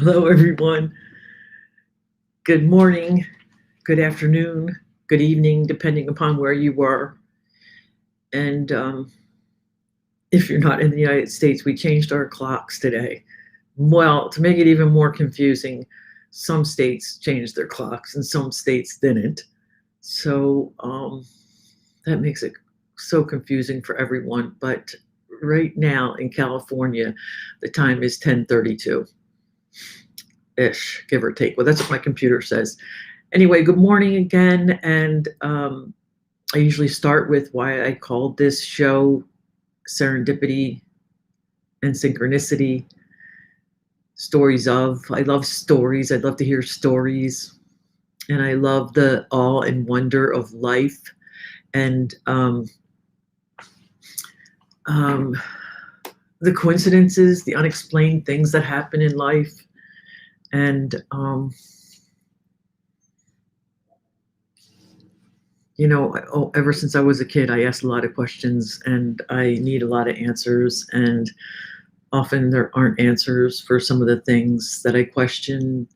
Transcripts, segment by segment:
Hello, everyone. Good morning, good afternoon, good evening, depending upon where you were. And if you're not in the United States, we changed our clocks today. Well, to make it even more confusing, some states changed their clocks and some states didn't. So that makes it so confusing for everyone. But right now in California, the time is 10:32. Ish, give or take. Well, that's what my computer says. Anyway, good morning again. And I usually start with why I called this show Serendipity and Synchronicity. Stories of. I love stories. I love to hear stories. And I love the awe and wonder of life. And the coincidences, the unexplained things that happen in life. And ever since I was a kid, I asked a lot of questions and I need a lot of answers. And often there aren't answers for some of the things that I question.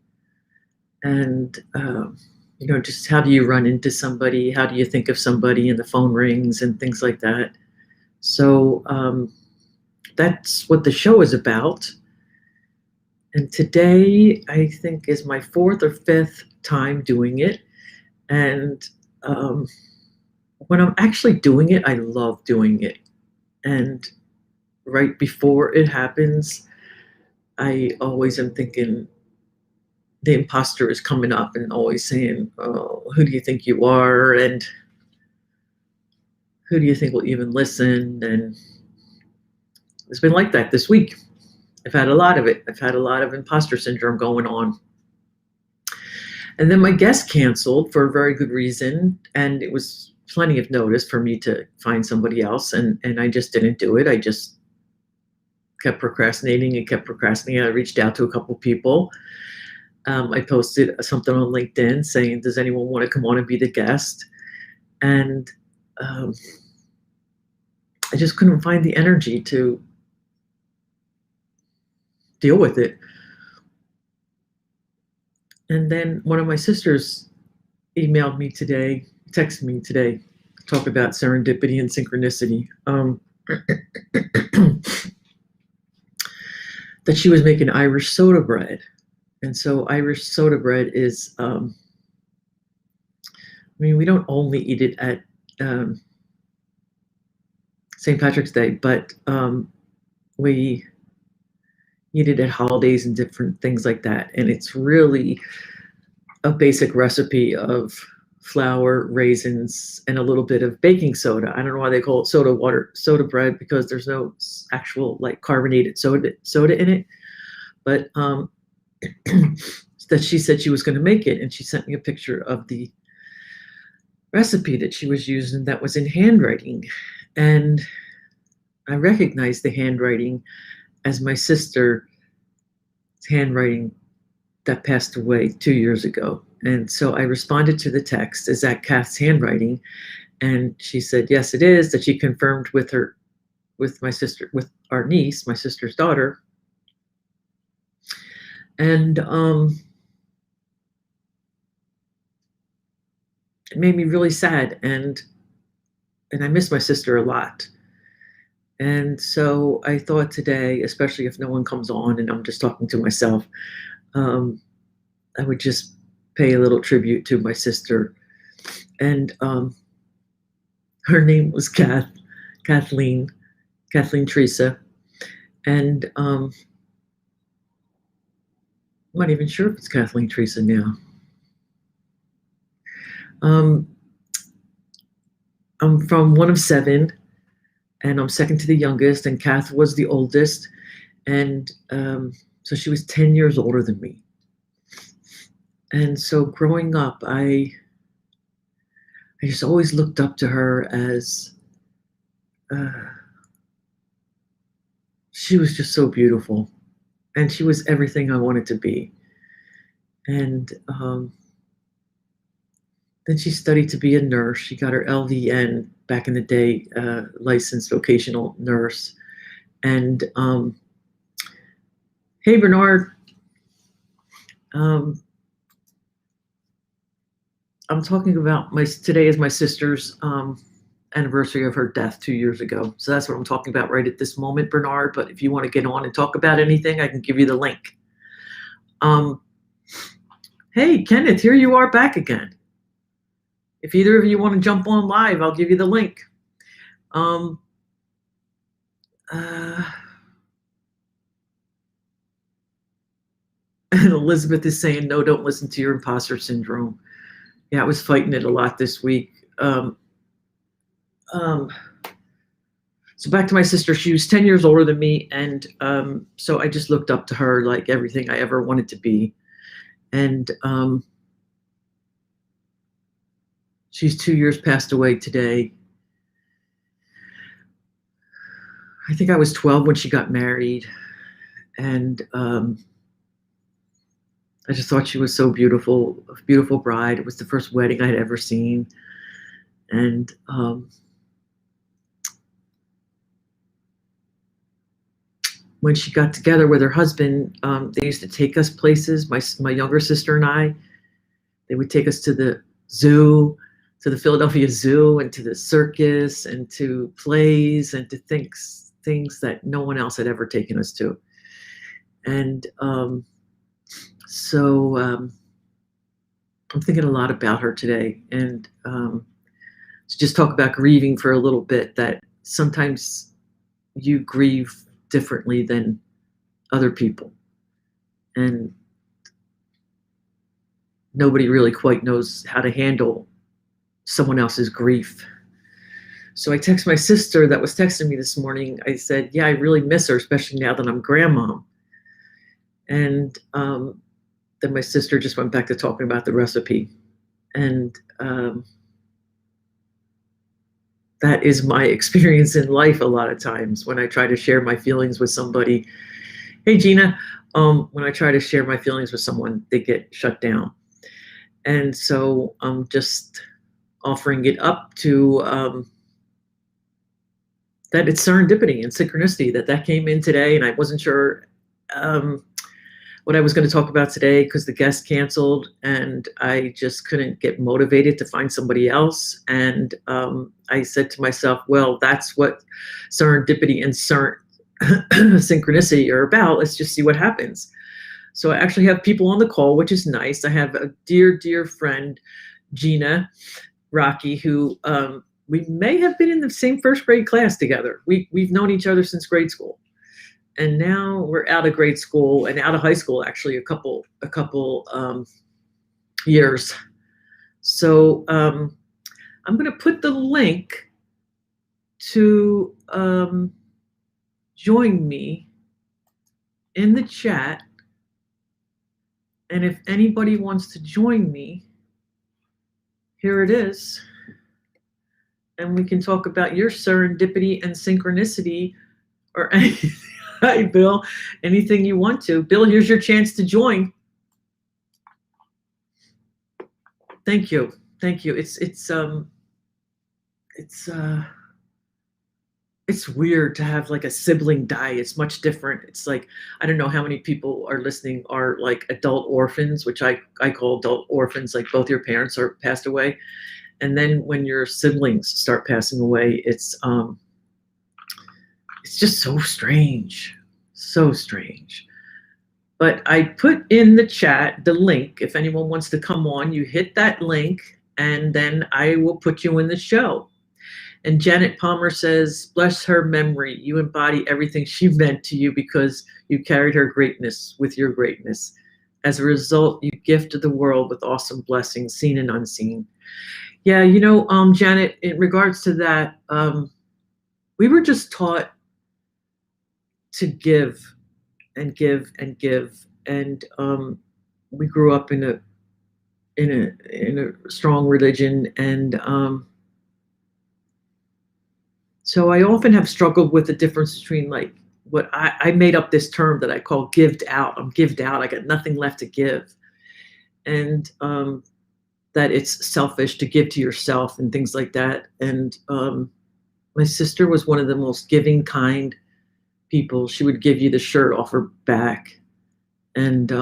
And, just how do you run into somebody? How do you think of somebody? And the phone rings and things like that. So that's what the show is about. And today, I think, is my 4th or 5th time doing it. And when I'm actually doing it, I love doing it. And right before it happens, I always am thinking the imposter is coming up and always saying, oh, who do you think you are? And who do you think will even listen? And it's been like that this week. I've had a lot of it. I've had a lot of imposter syndrome going on. And then my guest canceled for a very good reason. And it was plenty of notice for me to find somebody else. And I just didn't do it. I just kept procrastinating and kept procrastinating. I reached out to a couple people. I posted something on LinkedIn saying, does anyone want to come on and be the guest? And I just couldn't find the energy to deal with it. And then one of my sisters emailed me today, texted me today, talk about serendipity and synchronicity. That she was making Irish soda bread. And so Irish soda bread is, we don't only eat it at St. Patrick's Day, but we eat it at holidays and different things like that. And it's really a basic recipe of flour, raisins, and a little bit of baking soda. I don't know why they call it soda bread, because there's no actual like carbonated soda in it. But that she said she was going to make it, and she sent me a picture of the recipe that she was using that was in handwriting. And I recognized the handwriting as my sister's handwriting that passed away 2 years ago. And so I responded to the text, is that Kath's handwriting? And she said, yes, it is, that she confirmed with my sister, with our niece, my sister's daughter. And it made me really sad. And I miss my sister a lot. And so I thought today, especially if no one comes on and I'm just talking to myself, I would just pay a little tribute to my sister. And her name was Kathleen Teresa. And I'm not even sure if it's Kathleen Teresa now. I'm from one of 7. And I'm second to the youngest, and Kath was the oldest. And so she was 10 years older than me. And so growing up, I just always looked up to her as, she was just so beautiful. And she was everything I wanted to be. And then she studied to be a nurse. She got her LVN back in the day, licensed vocational nurse. And hey, Bernard. I'm talking about today is my sister's anniversary of her death 2 years ago. So that's what I'm talking about right at this moment, Bernard. But if you want to get on and talk about anything, I can give you the link. Hey, Kenneth, here you are back again. If either of you want to jump on live, I'll give you the link. And Elizabeth is saying, no, don't listen to your imposter syndrome. Yeah, I was fighting it a lot this week. So back to my sister, she was 10 years older than me. And so I just looked up to her like everything I ever wanted to be. And she's 2 years passed away today. I think I was 12 when she got married. And I just thought she was so beautiful, a beautiful bride. It was the first wedding I had ever seen. And when she got together with her husband, they used to take us places, my younger sister and I. They would take us to the zoo, to the Philadelphia Zoo, and to the circus, and to plays, and to things that no one else had ever taken us to. And so I'm thinking a lot about her today, and to just talk about grieving for a little bit, that sometimes you grieve differently than other people, and nobody really quite knows how to handle someone else's grief. So I text my sister that was texting me this morning. I said, yeah, I really miss her, especially now that I'm grandma. And then my sister just went back to talking about the recipe. And that is my experience in life a lot of times when I try to share my feelings with somebody. Hey, Gina. When I try to share my feelings with someone, they get shut down. And so I'm just offering it up to that it's serendipity and synchronicity that came in today. And I wasn't sure what I was going to talk about today because the guest canceled, and I just couldn't get motivated to find somebody else. And I said to myself, well, that's what serendipity and synchronicity are about. Let's just see what happens. So I actually have people on the call, which is nice. I have a dear, dear friend, Gina Rocky, who we may have been in the same first grade class together. We've known each other since grade school. And now we're out of grade school and out of high school, actually, a couple years. So I'm going to put the link to join me in the chat. And if anybody wants to join me, here it is. And we can talk about your serendipity and synchronicity or anything. Hi, Bill. Anything you want to. Bill, here's your chance to join. Thank you. Thank you. It's weird to have like a sibling die. It's much different. It's like, I don't know how many people are listening are like adult orphans, which I call adult orphans, like both your parents are passed away. And then when your siblings start passing away, it's just so strange, so strange. But I put in the chat the link. If anyone wants to come on, you hit that link, and then I will put you in the show. And Janet Palmer says, bless her memory. You embody everything she meant to you because you carried her greatness with your greatness. As a result, you gifted the world with awesome blessings, seen and unseen. Yeah, you know, Janet, in regards to that, we were just taught to give and give and give, and we grew up in a strong religion, and so I often have struggled with the difference between like what I made up this term that I call gived out. I'm gived out. I got nothing left to give, and that it's selfish to give to yourself and things like that. And my sister was one of the most giving, kind people. She would give you the shirt off her back. And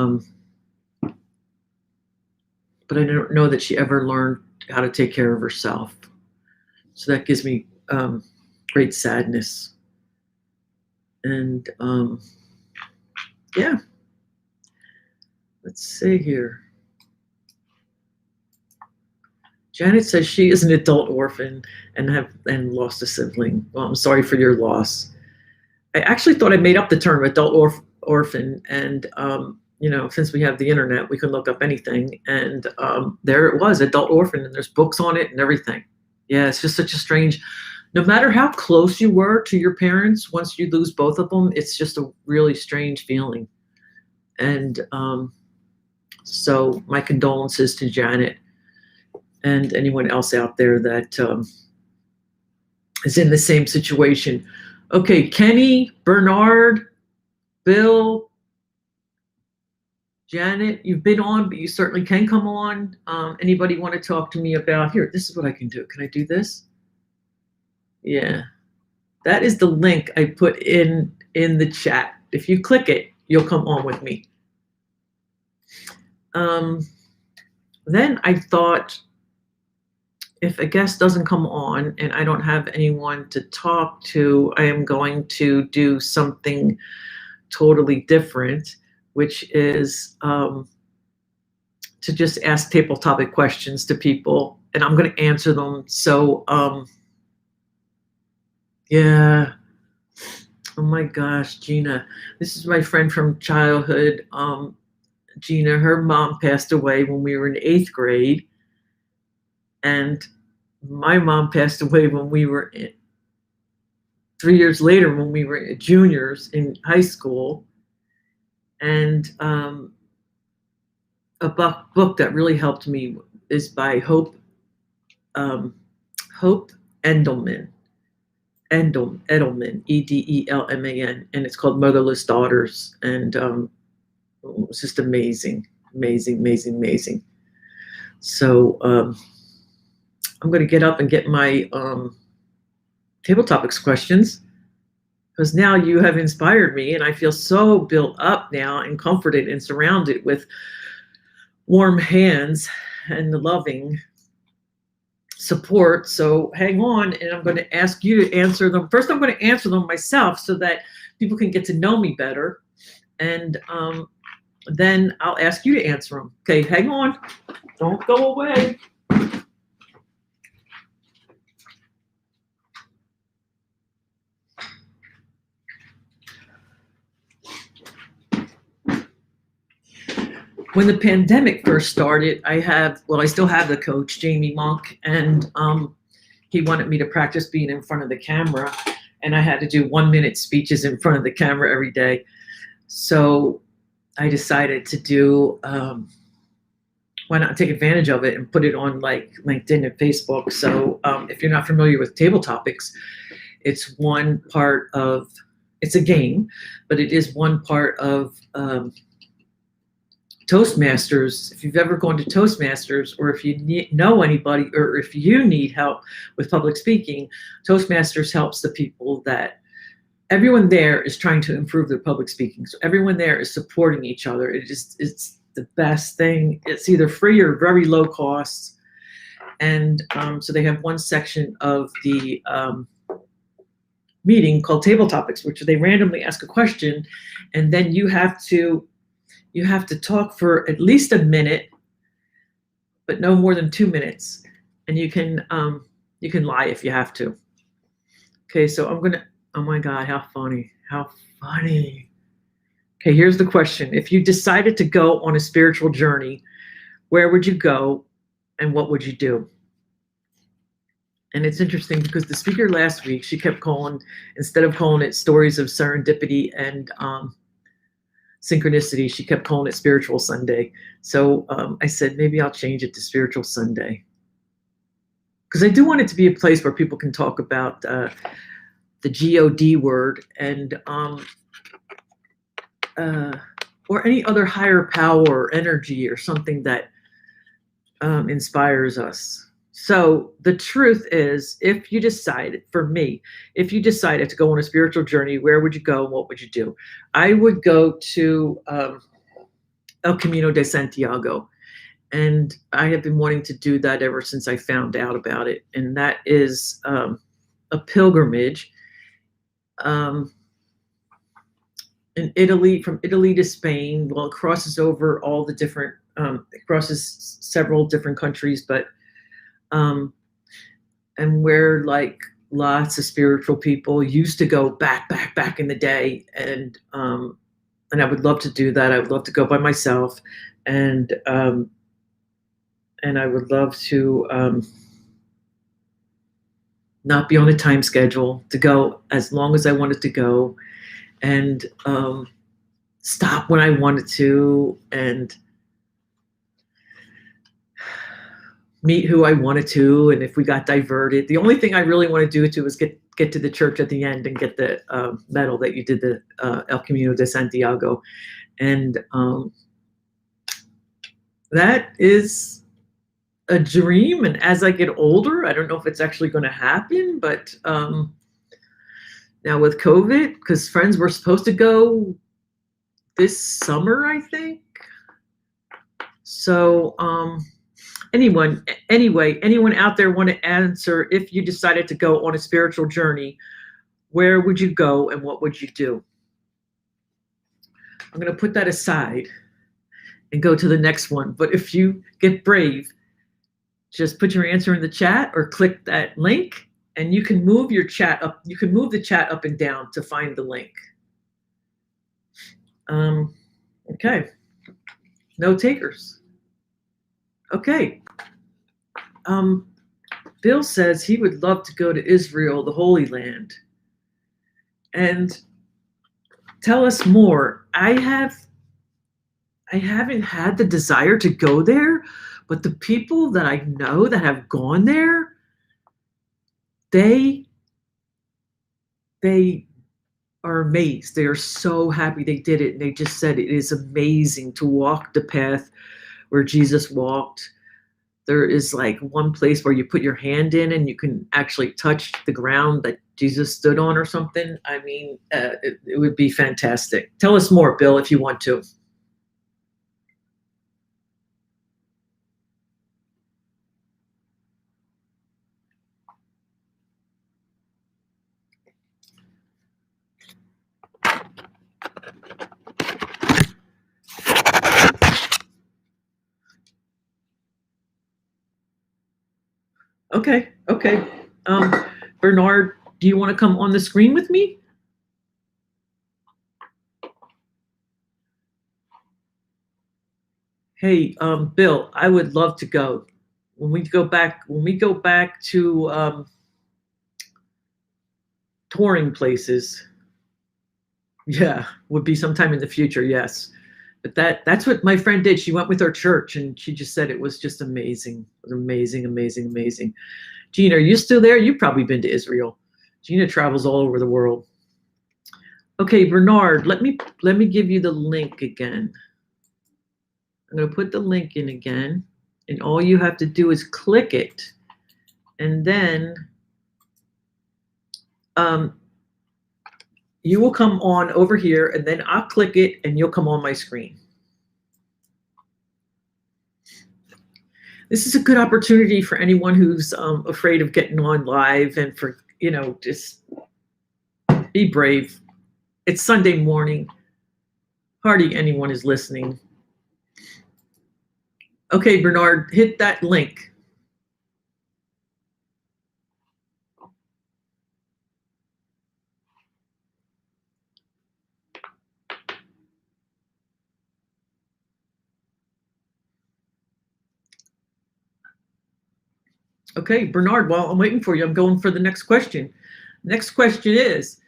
but I don't know that she ever learned how to take care of herself. So that gives me great sadness. And yeah, let's see here. Janet says she is an adult orphan and lost a sibling. Well, I'm sorry for your loss. I actually thought I made up the term adult orphan, and since we have the internet, we can look up anything, and there it was, adult orphan, and there's books on it and everything. Yeah, it's just such a strange. No matter how close you were to your parents, once you lose both of them, it's just a really strange feeling. And so my condolences to Janet and anyone else out there that is in the same situation. Okay, Kenny, Bernard, Bill, Janet, you've been on, but you certainly can come on. Anybody want to talk to me about, here, this is what I can do. Can I do this? Yeah, that is the link I put in the chat. If you click it, you'll come on with me. Then I thought, if a guest doesn't come on and I don't have anyone to talk to, I am going to do something totally different, which is to just ask table topic questions to people, and I'm going to answer them. So, yeah. Oh my gosh, Gina. This is my friend from childhood. Gina, her mom passed away when we were in 8th grade. And my mom passed away when we were 3 years later, when we were juniors in high school. And a book that really helped me is by Hope Edelman, Edelman, and it's called Motherless Daughters. And it was just amazing. So I'm going to get up and get my table topics questions, because now you have inspired me, and I feel so built up now and comforted and surrounded with warm hands and loving support. So hang on, and I'm going to ask you to answer them. First, I'm going to answer them myself so that people can get to know me better. And then I'll ask you to answer them. Okay, hang on. Don't go away. When the pandemic first started, I still have the coach, Jamie Monk, and he wanted me to practice being in front of the camera, and I had to do 1-minute speeches in front of the camera every day. So I decided to do, why not take advantage of it and put it on like LinkedIn and Facebook. So if you're not familiar with table topics, it's a game, but it is one part of Toastmasters. If you've ever gone to Toastmasters, or if you know anybody, or if you need help with public speaking, Toastmasters helps the people that everyone there is trying to improve their public speaking. So everyone there is supporting each other. It's the best thing. It's either free or very low cost. And so they have one section of the meeting called Table Topics, which they randomly ask a question, and then you have to talk for at least a minute, but no more than 2 minutes. And you can lie if you have to. Okay, so oh my God, how funny. Okay, here's the question. If you decided to go on a spiritual journey, where would you go and what would you do? And it's interesting because the speaker last week, she kept instead of calling it Stories of Serendipity and Synchronicity, she kept calling it Spiritual Sunday. So I said, maybe I'll change it to Spiritual Sunday. Because I do want it to be a place where people can talk about the God word and or any other higher power or energy or something that inspires us. So the truth is, if you decided to go on a spiritual journey, where would you go and what would you do? I would go to El Camino de Santiago. And I have been wanting to do that ever since I found out about it. And that is a pilgrimage in Italy, from Italy to Spain. Well, it crosses over all the different, it crosses several different countries, but, and where like lots of spiritual people used to go back in the day. And I would love to do that. I would love to go by myself. And I would love to not be on a time schedule, to go as long as I wanted to go, and stop when I wanted to, and meet who I wanted to. And if we got diverted, the only thing I really want to do was get to the church at the end and get the medal that you did, the El Camino de Santiago. And that is a dream. And as I get older, I don't know if it's actually going to happen, but now with COVID, because friends were supposed to go this summer, I think. So anyone out there want to answer, if you decided to go on a spiritual journey, where would you go and what would you do? I'm going to put that aside and go to the next one. But if you get brave, just put your answer in the chat or click that link, and you can move your chat up. You can move the chat up and down to find the link. Okay. No takers. Okay. Bill says he would love to go to Israel, the Holy Land. And tell us more. I haven't had the desire to go there, but the people that I know that have gone there, they are amazed. They are so happy they did it. And they just said it is amazing to walk the path where Jesus walked. There is like one place where you put your hand in and you can actually touch the ground that Jesus stood on or something. I mean, it would be fantastic. Tell us more, Bill, if you want to. Okay. Bernard, do you want to come on the screen with me? Hey, Bill, I would love to go. When we go back to touring places, yeah, would be sometime in the future, yes. But that's what my friend did. She went with her church and she just said it was just amazing. It was amazing, amazing, amazing. Gina, are you still there? You've probably been to Israel. Gina travels all over the world. Okay, Bernard, let me give you the link again. I'm going to put the link in again, and all you have to do is click it, and then you will come on over here, and then I'll click it, and you'll come on my screen. This is a good opportunity for anyone who's afraid of getting on live, and for, just be brave. It's Sunday morning. Hardly anyone is listening. Okay, Bernard, hit that link. Okay, Bernard, while I'm waiting for you, I'm going for the next question. Next question is,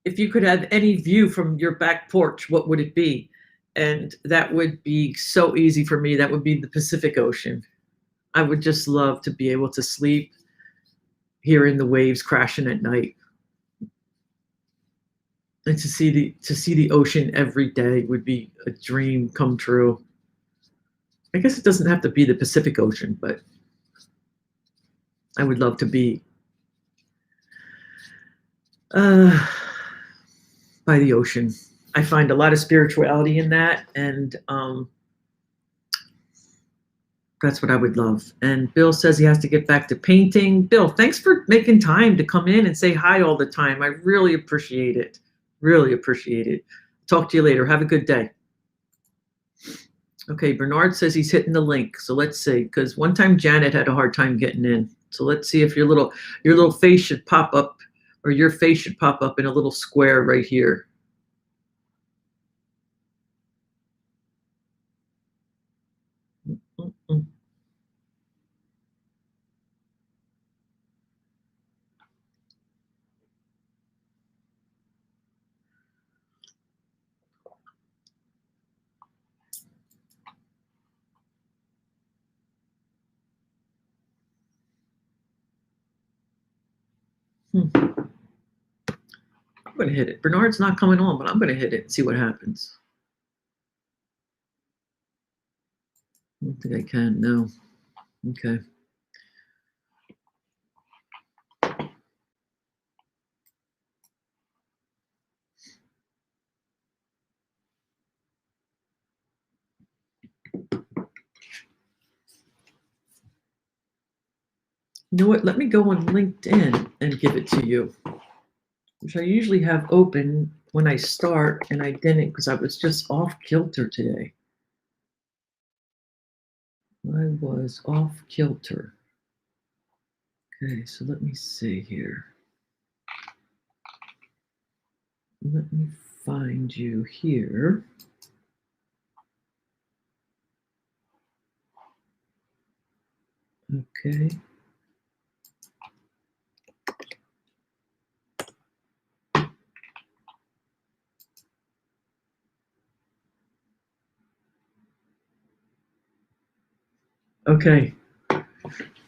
if you could have any view from your back porch, what would it be? And that would be so easy for me. That would be the Pacific Ocean. I would just love to be able to sleep hearing the waves crashing at night. And to see the ocean every day would be a dream come true. I guess it doesn't have to be the Pacific Ocean, but I would love to be by the ocean. I find a lot of spirituality in that, and That's what I would love. And Bill says he has to get back to painting. Bill, thanks for making time to come in and say hi all the time. I really appreciate it. Really appreciate it. Talk to you later. Have a good day. Okay, Bernard says he's hitting the link. So let's see, because one time Janet had a hard time getting in. So let's see if your little face should pop up, or your face should pop up in a little square right here. Mm-mm. I'm going to hit it. Bernard's not coming on, but I'm going to hit it and see what happens. I don't think I can. No. Okay. You know what? Let me go on LinkedIn and give it to you, which I usually have open when I start, and I didn't because I was just off kilter today. I was off kilter. Okay, so let me see here. Let me find you here. Okay. Okay.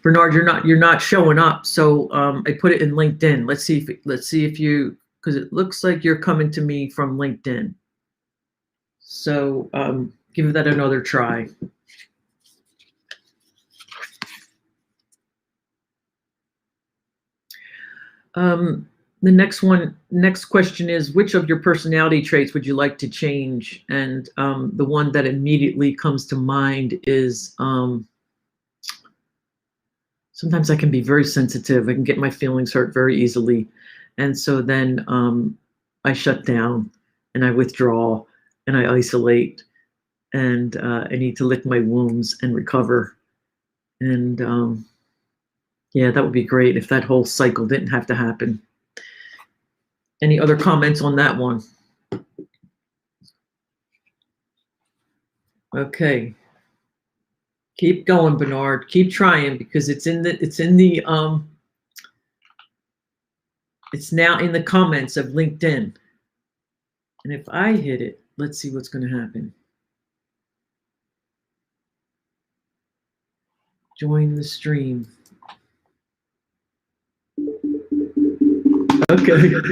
Bernard, you're not showing up. So I put it in LinkedIn. Let's see if you, because it looks like you're coming to me from LinkedIn. So give that another try. The next question is, which of your personality traits would you like to change? And the one that immediately comes to mind is sometimes I can be very sensitive. I can get my feelings hurt very easily. And so then I shut down and I withdraw and I isolate, and I need to lick my wounds and recover. And yeah, that would be great if that whole cycle didn't have to happen. Any other comments on that one? Okay. Keep going, Bernard. Keep trying, because it's now in the comments of LinkedIn. And if I hit it, let's see what's going to happen. Join the stream. Okay. Oops.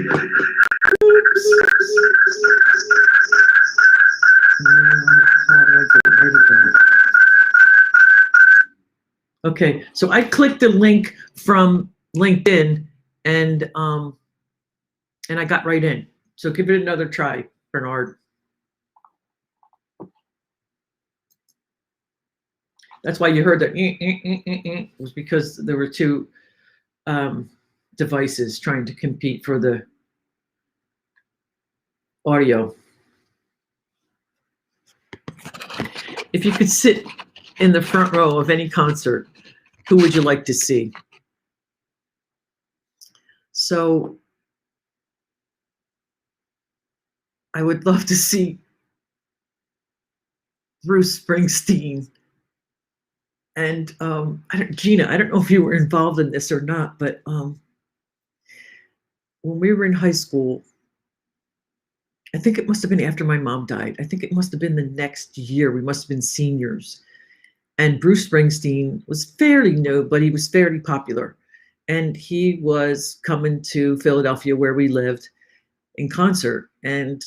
How do I get rid of that? Okay, so I clicked the link from LinkedIn, and I got right in. So give it another try, Bernard. That's why you heard that it was because there were two devices trying to compete for the audio. If you could sit in the front row of any concert, who would you like to see? So I would love to see Bruce Springsteen. And Gina, I don't know if you were involved in this or not, but when we were in high school, I think it must have been after my mom died. I think it must have been the next year. We must have been seniors. And Bruce Springsteen was fairly new, but he was fairly popular. And he was coming to Philadelphia, where we lived, in concert. And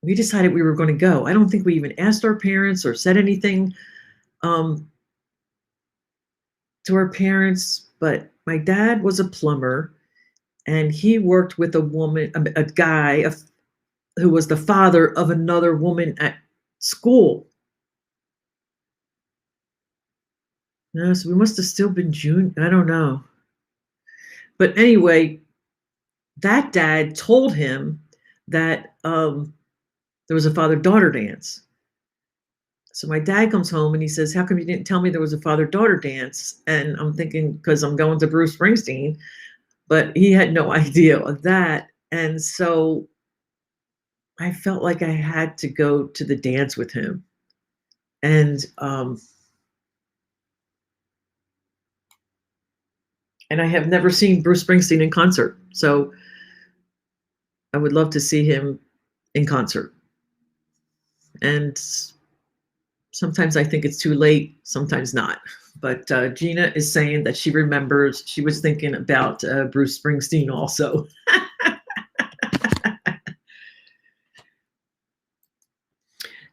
we decided we were going to go. I don't think we even asked our parents or said anything to our parents, but my dad was a plumber, and he worked with a guy who was the father of another woman at school. No, so we must have still been June. I don't know. But anyway, that dad told him that there was a father-daughter dance. So my dad comes home and he says, "How come you didn't tell me there was a father-daughter dance?" And I'm thinking, because I'm going to Bruce Springsteen, but he had no idea of that. And so I felt like I had to go to the dance with him. And I have never seen Bruce Springsteen in concert. So I would love to see him in concert. And sometimes I think it's too late, sometimes not. But Gina is saying that she remembers she was thinking about Bruce Springsteen also.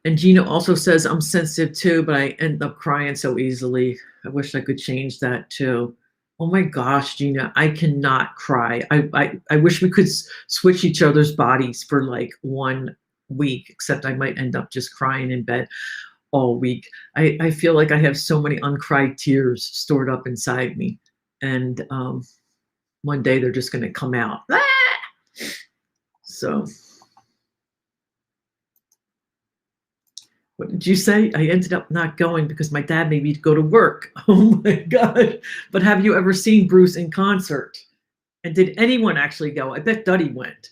And Gina also says, I'm sensitive too, but I end up crying so easily. I wish I could change that too. Oh my gosh, Gina, I cannot cry. I wish we could switch each other's bodies for like 1 week, except I might end up just crying in bed all week. I feel like I have so many uncried tears stored up inside me. And one day they're just going to come out. Ah! So what did you say? I ended up not going because my dad made me go to work. Oh my God. But have you ever seen Bruce in concert? And did anyone actually go? I bet Duddy went.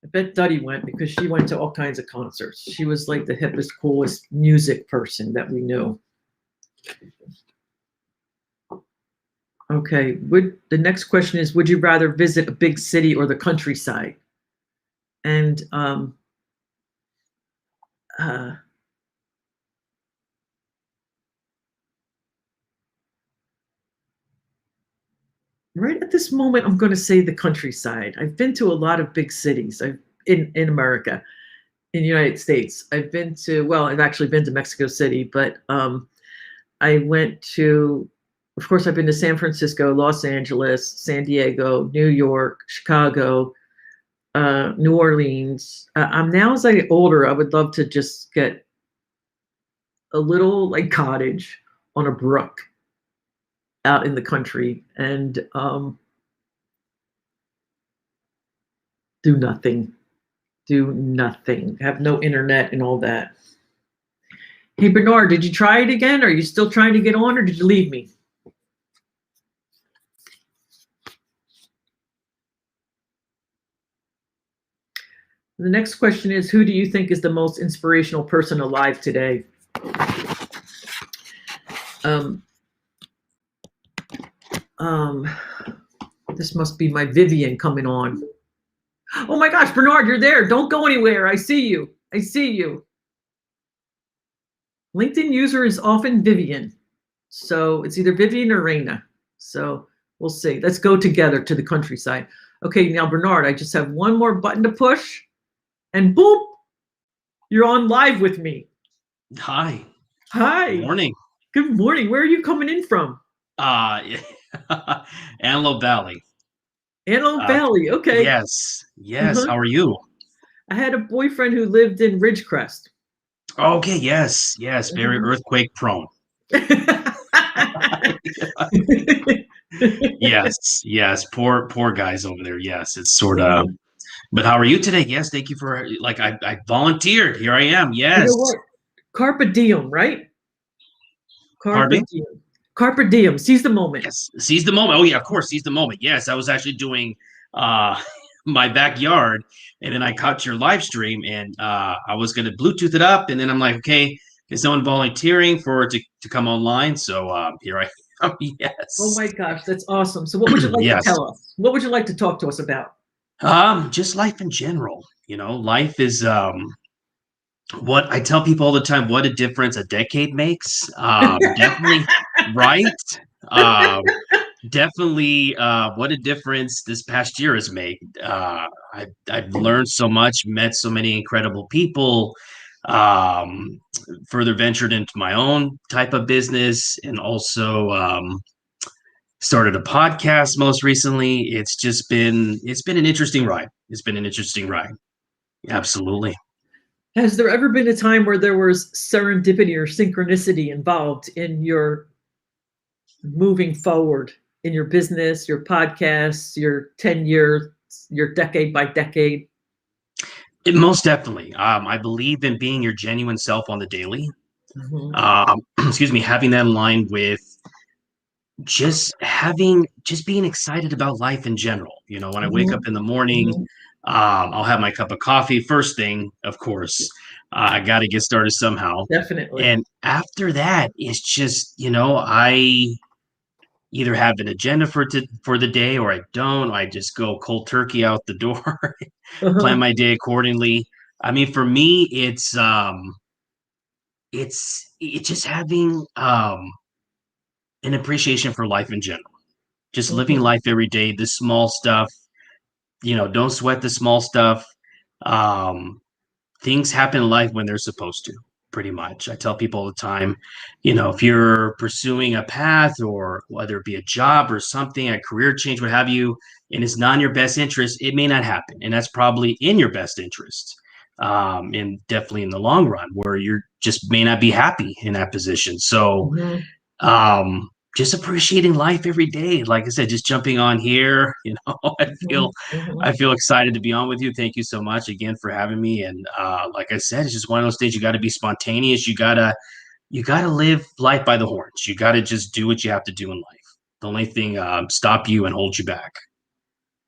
I bet Duddy went because she went to all kinds of concerts. She was like the hippest, coolest music person that we knew. Okay. The next question is, would you rather visit a big city or the countryside? And right at this moment, I'm going to say the countryside. I've been to a lot of big cities in America, in the United States. I've actually been to Mexico City, but I went to, of course, I've been to San Francisco, Los Angeles, San Diego, New York, Chicago, New Orleans. I'm now, as I get older, I would love to just get a little like cottage on a brook out in the country and do nothing, have no internet and all that. Hey, Bernard, did you try it again? Are you still trying to get on, or did you leave me? The next question is, who do you think is the most inspirational person alive today? This must be my Vivian coming on. Oh my gosh, Bernard, you're there. Don't go anywhere. I see you. LinkedIn user is often Vivian. So it's either Vivian or Raina. So we'll see. Let's go together to the countryside. Okay, now Bernard, I just have one more button to push and boop, you're on live with me. Hi. Hi. Morning. Good morning. Where are you coming in from? Antelope Valley. Antelope Valley. Okay. Yes. How are you? I had a boyfriend who lived in Ridgecrest. Okay. Yes. Very earthquake prone. Yes. Poor guys over there. Yes. It's sort of. But how are you today? Yes. Thank you for I volunteered. Here I am. Yes. You know what? Carpe diem, right? Carpe diem. Seize the moment. Yes. Seize the moment. Oh yeah, of course. Seize the moment. Yes. I was actually doing my backyard, and then I caught your live stream, and I was going to Bluetooth it up, and then I'm like, okay, is someone volunteering for it to come online? So here I am. Yes. Oh my gosh, that's awesome. So what would you like to tell us? What would you like to talk to us about? Just life in general. Life is what I tell people all the time, what a difference a decade makes. Definitely right. Definitely what a difference this past year has made. I've learned so much, met so many incredible people, further ventured into my own type of business, and also started a podcast most recently. It's been an interesting ride. Absolutely. Has there ever been a time where there was serendipity or synchronicity involved in your moving forward in your business, your podcasts, your 10 years, your decade by decade? Most definitely. I believe in being your genuine self on the daily. Mhm. Excuse me, having that in line with just being excited about life in general. You know, when I wake up Mhm. in the morning, Mhm. I'll have my cup of coffee first thing, of course. I got to get started somehow. Definitely. And after that, it's just, I either have an agenda for the day or I don't. I just go cold turkey out the door, plan Uh-huh. my day accordingly. I mean, for me, it's just having an appreciation for life in general. Just living Mhm. life every day, the small stuff, don't sweat the small stuff. Um, Things happen in life when they're supposed to, pretty much. I tell people all the time, if you're pursuing a path or whether it be a job or something, a career change, what have you, and it's not in your best interest, it may not happen. And that's probably in your best interest. And definitely in the long run, where you're just may not be happy in that position. So Mhm. um just appreciating life every day, like I said, just jumping on here. i feel Mhm. Mhm. i feel excited to be on with you. Thank you so much again for having me. And like I said, it's just one of those things. You got to be spontaneous. You gotta live life by the horns. You gotta just do what you have to do in life. The only thing stop you and hold you back.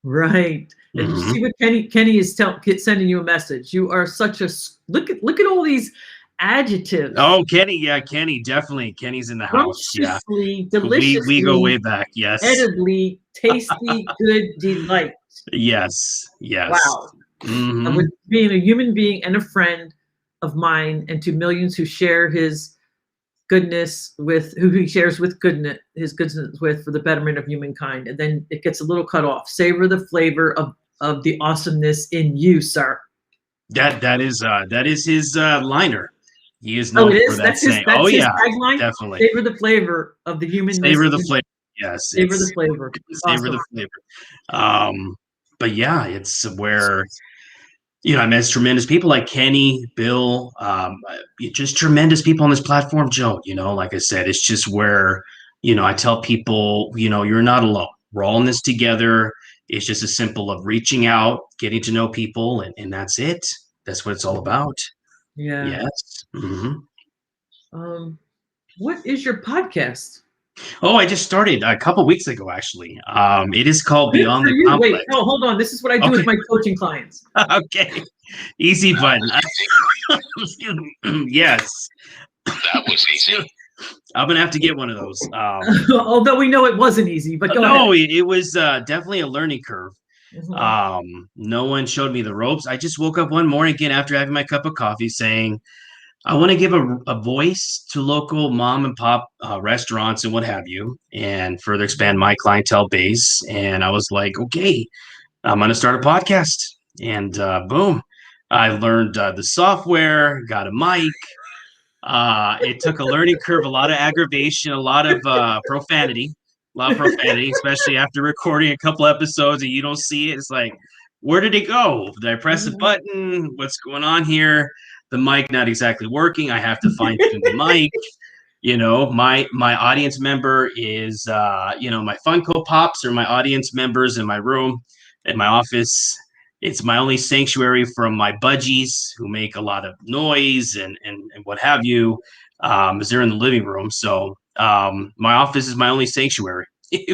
Right. And you Hmm. see what Kenny is sending you a message. You are such a look at all these adjectives. Oh, Kenny, yeah, Kenny, definitely. Kenny's in the house. Yeah, Scrumptiously, we go way deliciously, back. Yes. edibly, tasty, good delight. Yes. Yes. Wow. And Hmm. with being a human being and a friend of mine, and to millions who share his goodness with, who he shares with goodness, his goodness with, for the betterment of humankind. And then it gets a little cut off. Savor the flavor of the awesomeness in you, sir. That is his liner. He is Oh, known it for is. that saying. Oh That's his yeah, tagline. definitely. Savor the flavor of the humanness. Savor the flavor. Yes, Savor the it's flavor. savor Awesome. the flavor. But yeah, it's where I met tremendous people like Kenny, Bill, just tremendous people on this platform, Joe. Like I said, it's just where I tell people, you're not alone. We're all in this together. It's just as simple of reaching out, getting to know people, and that's it. That's what it's all about. Yeah. Yes. Hmm. Um, what is your podcast? Oh, I just started a couple weeks ago, actually. It is called Good Beyond for the you. Wait, Complex. no, hold on. This is what I do Okay. with my coaching clients. Okay. Easy button. Excuse me. Yes. That was easy. I'm gonna have to get one of those. Although we know it wasn't easy, but go ahead. No, it was definitely a learning curve. Mhm. No one showed me the ropes. I just woke up one morning again after having my cup of coffee, saying, I want to give a voice to local mom and pop restaurants and what have you, and further expand my clientele base. And I was like, okay, I'm going to start a podcast. And boom, I learned the software, got a mic. It took a learning curve, a lot of aggravation, a lot of profanity, especially after recording a couple episodes and you don't see it. It's like, where did it go? Did I press a Mhm. button? What's going on here? The mic not exactly working. I have to fine tune the mic. My audience member is my Funko Pops are my audience members in my room, in my office. It's my only sanctuary from my budgies who make a lot of noise and what have you, as they're in the living room. So my office is my only sanctuary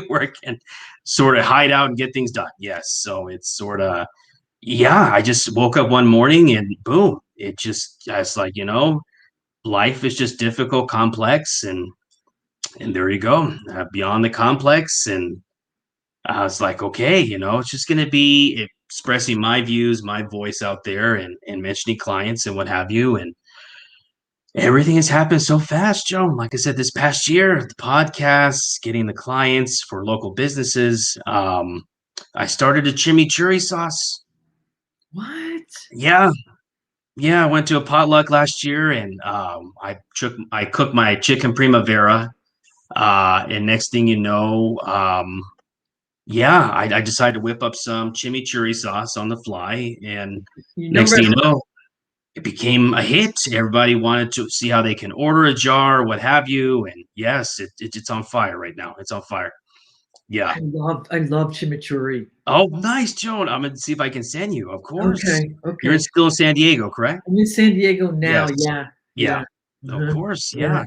where I can sort of hide out and get things done. Yes. So it's sort of, yeah, I just woke up one morning and boom, it's like, life is just difficult, complex, and there you go, beyond the complex. And I was like, okay, it's just going to be expressing my views, my voice out there, and mentioning clients and what have you. And everything has happened so fast, Joe. Like I said, this past year, the podcasts, getting the clients for local businesses. I started a chimichurri sauce. What? Yeah. Yeah, I went to a potluck last year, and I cooked my chicken primavera. And next thing you know, yeah, I decided to whip up some chimichurri sauce on the fly, and You know next thing you restaurant. know, it became a hit. Everybody wanted to see how they can order a jar, what have you. And yes, it's on fire right now. It's on fire. Yeah. I love chimichurri. Oh, nice, Joan. I'm gonna see if I can send you. Of course. Okay. Still in San Diego, correct? I'm in San Diego now. Yes. Yeah. Yeah. Yeah. Of course. Yeah.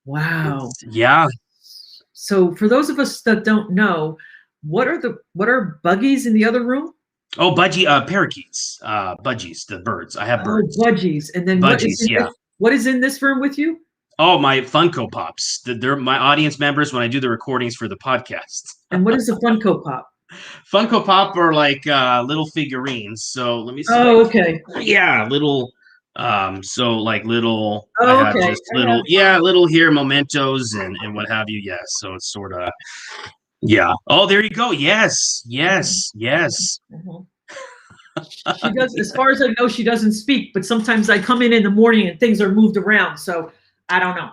Wow. Yeah. So for those of us that don't know, what are buggies in the other room? Oh, parakeets. Budgies, the birds. I have birds. Budgies. And then Budgies, yeah. What is in this room with you? Oh, my Funko Pops. They're my audience members when I do the recordings for the podcast. And what is a Funko Pop? Funko Pop are like little figurines. So let me see. Oh, okay. Yeah, little. So like little. Oh, I have okay. just little. Yeah, little here mementos and what have you. Yes. So it's sort of. Yeah. Oh, there you go. Yes. Yes. Yes. She does. As far as I know, she doesn't speak. But sometimes I come in the morning and things are moved around. So I don't know.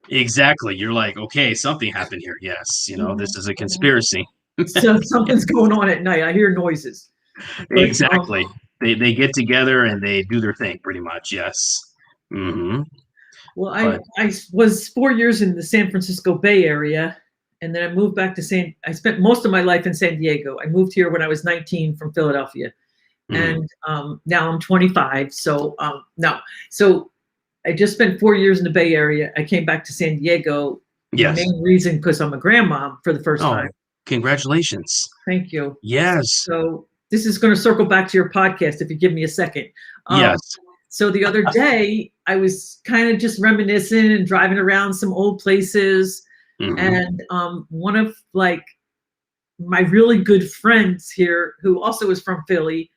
Exactly. You're like, okay, something happened here. Yes. This is a conspiracy. So something's going on at night. I hear noises. But, exactly. They get together and they do their thing pretty much. Yes. Mm-hmm. Well, I was 4 years in the San Francisco Bay Area, and then I moved back to I spent most of my life in San Diego. I moved here when I was 19 from Philadelphia, and now I'm 25. So no, so I just spent 4 years in the Bay Area. I came back to San Diego. Yes. The main reason because I'm a grandmom for the first time. Congratulations. Thank you. Yes. So this is going to circle back to your podcast if you give me a second. Yes. So the other day I was kind of just reminiscing and driving around some old places. And one of like my really good friends here, who also is from Philly,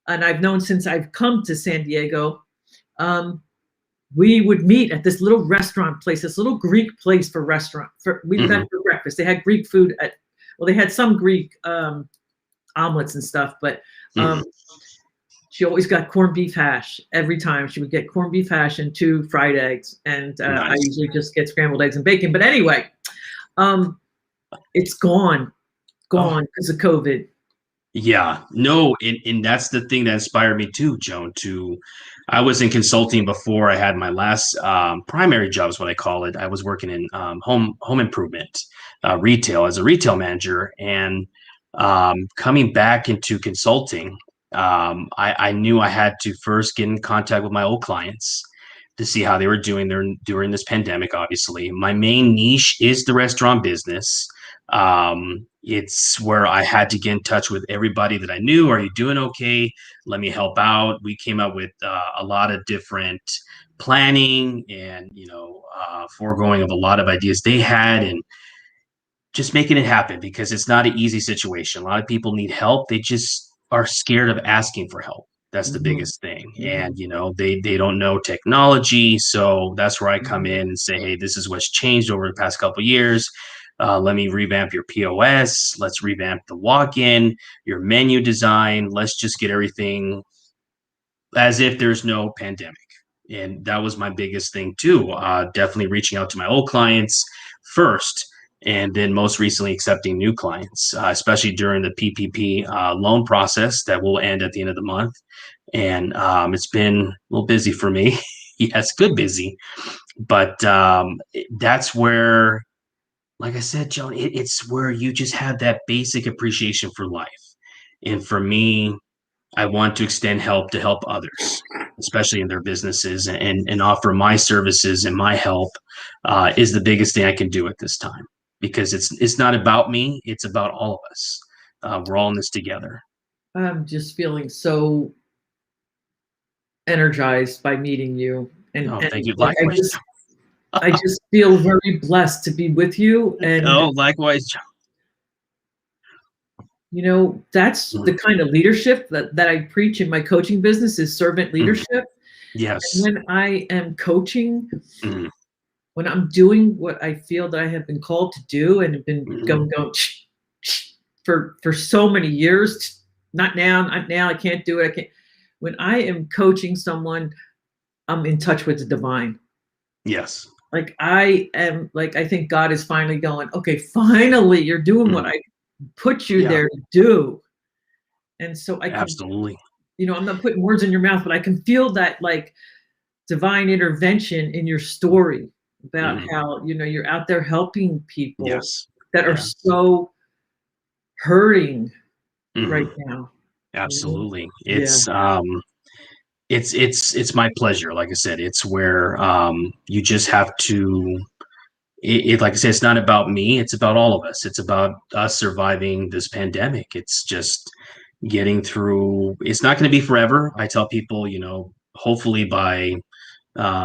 and I've known since I've come to San Diego, we would meet at this little restaurant place, this little Greek place for restaurant. We met for breakfast. They had Greek food they had some Greek omelets and stuff, but she always got corned beef hash every time. She would get corned beef hash and 2 fried eggs, and nice. I usually just get scrambled eggs and bacon. But anyway, it's gone because of COVID. Yeah, no, and that's the thing that inspired me too, Joan. I was in consulting before I had my last primary job, is what I call it. I was working in home improvement, retail as a retail manager, and coming back into consulting, I knew I had to first get in contact with my old clients to see how they were doing during this pandemic. Obviously, my main niche is the restaurant business. It's where I had to get in touch with everybody that I knew. Are you doing okay? Let me help out. We came up with a lot of different planning and, foregoing of a lot of ideas they had, and just making it happen, because it's not an easy situation. A lot of people need help. They just are scared of asking for help. That's the biggest thing. And, they don't know technology. So that's where I come in and say, hey, this is what's changed over the past couple of years. Let me revamp your POS. Let's revamp the walk-in, your menu design. Let's just get everything as if there's no pandemic. And that was my biggest thing too. Definitely reaching out to my old clients first, and then most recently accepting new clients, especially during the PPP loan process that will end at the end of the month. And it's been a little busy for me. Yes, good busy. But that's where, like I said, Joan, it's where you just have that basic appreciation for life. And for me, I want to extend help to help others, especially in their businesses, and offer my services and my help is the biggest thing I can do at this time, because it's not about me. It's about all of us. We're all in this together. I'm just feeling so energized by meeting you. And thank you. Like, I just feel very blessed to be with you. And likewise, John. That's the kind of leadership that I preach in my coaching business, is servant leadership. Yes. And when I am coaching, when I'm doing what I feel that I have been called to do and have been going for so many years, not now, I can't do it. I can't. When I am coaching someone, I'm in touch with the divine. Yes. Like I think God is finally going, okay, finally you're doing what I put you there to do. And so I can, absolutely. I'm not putting words in your mouth, but I can feel that like divine intervention in your story about how, you're out there helping people Yes. that are Yes. so hurting right Mhm. now. Absolutely. Yeah. It's my pleasure. Like I said, it's where you just have to. Like I said, it's not about me. It's about all of us. It's about us surviving this pandemic. It's just getting through. It's not going to be forever. I tell people, hopefully by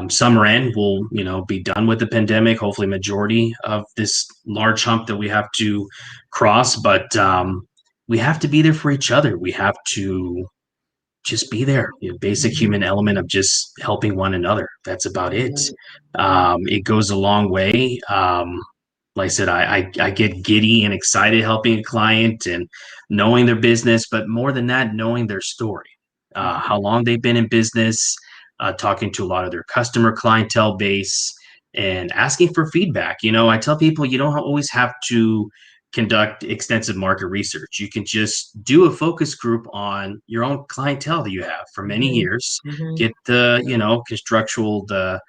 summer end, we'll be done with the pandemic. Hopefully, majority of this large hump that we have to cross. But we have to be there for each other. We have to just be there. Basic human element of just helping one another. That's about it. It goes a long way. Like I said, I get giddy and excited helping a client and knowing their business, but more than that, knowing their story, how long they've been in business, talking to a lot of their customer clientele base, and asking for feedback. I tell people you don't always have to conduct extensive market research. You can just do a focus group on your own clientele that you have for many years. Get the constructual the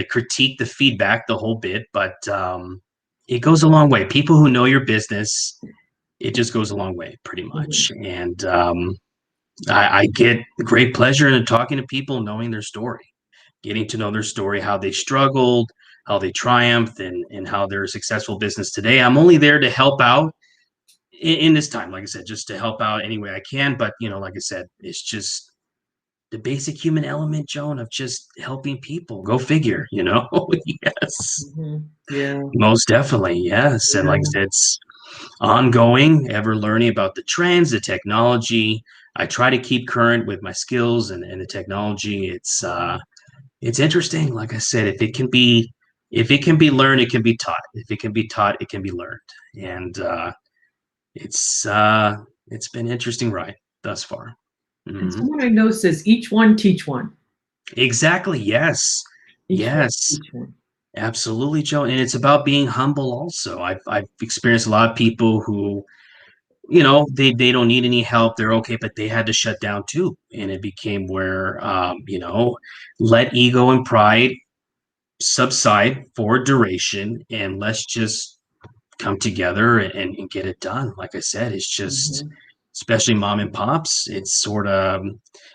critique, the feedback, the whole bit. But it goes a long way. People who know your business, it just goes a long way, pretty much. And I get great pleasure in talking to people, knowing their story, getting to know their story, how they struggled, how they triumphed, and how they're a successful business today. I'm only there to help out in this time, like I said, just to help out any way I can. But, like I said, it's just the basic human element, Joan, of just helping people. Go figure, Yes. Yeah. Most definitely, yes. And like I said, it's ongoing, ever learning about the trends, the technology. I try to keep current with my skills and the technology. It's interesting. Like I said, if it can be learned, it can be taught. If it can be taught, it can be learned. And it's it's been an interesting ride thus far. And someone I know says each one teach one. Exactly. Yes. Each one Yes. teach one. Absolutely, Joe. And it's about being humble also. I've experienced a lot of people who, they don't need any help. They're okay, but they had to shut down too. And it became where, let ego and pride subside for duration, and let's just come together and get it done. Like I said, it's just, especially mom and pops, it's sort of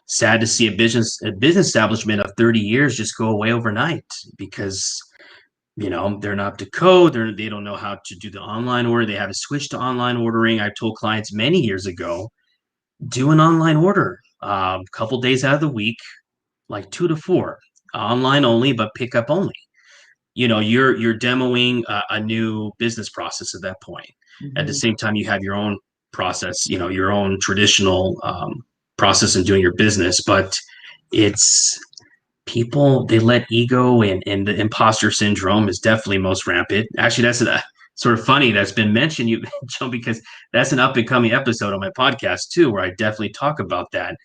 sad to see a business establishment of 30 years just go away overnight because they're not up to code. They don't know how to do the online order. They haven't switched to online ordering. I told clients many years ago, do an online order a couple days out of the week, like 2 to 4, online only, but pickup only. You're demoing a new business process at that point. At the same time, you have your own process, your own traditional process in doing your business, but it's people, they let ego and the imposter syndrome is definitely most rampant. Actually, that's sort of funny that's been mentioned, Joe, because that's an up and coming episode on my podcast too, where I definitely talk about that.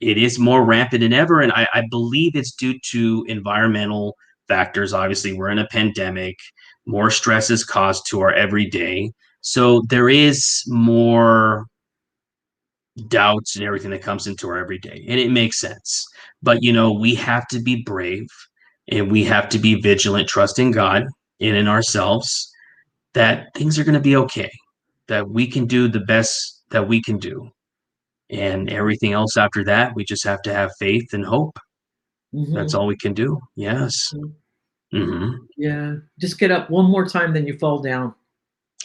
It is more rampant than ever, and I believe it's due to environmental factors. Obviously, we're in a pandemic, more stress is caused to our everyday, so there is more doubts and everything that comes into our everyday, and it makes sense. But we have to be brave, and we have to be vigilant, trusting God and in ourselves that things are going to be okay, that we can do the best that we can do, and everything else after that, we just have to have faith and hope. That's all we can do. Yes. Yeah. Just get up one more time, then you fall down.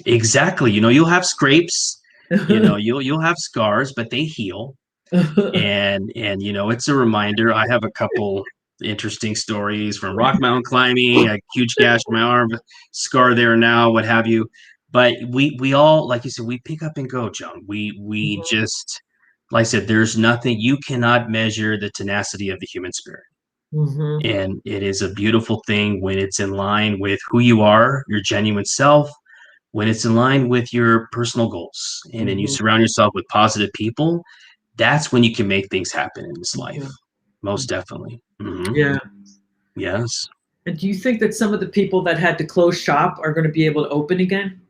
Exactly. You'll have scrapes, you'll have scars, but they heal. And it's a reminder. I have a couple interesting stories from rock mountain climbing, a huge gash in my arm, scar there now, what have you. But we all, like you said, we pick up and go, John. We just, like I said, there's nothing, you cannot measure the tenacity of the human spirit. And it is a beautiful thing when it's in line with who you are, your genuine self, when it's in line with your personal goals, and then you surround yourself with positive people. That's when you can make things happen in this life. Most definitely. Yeah. Yes. And do you think that some of the people that had to close shop are going to be able to open again?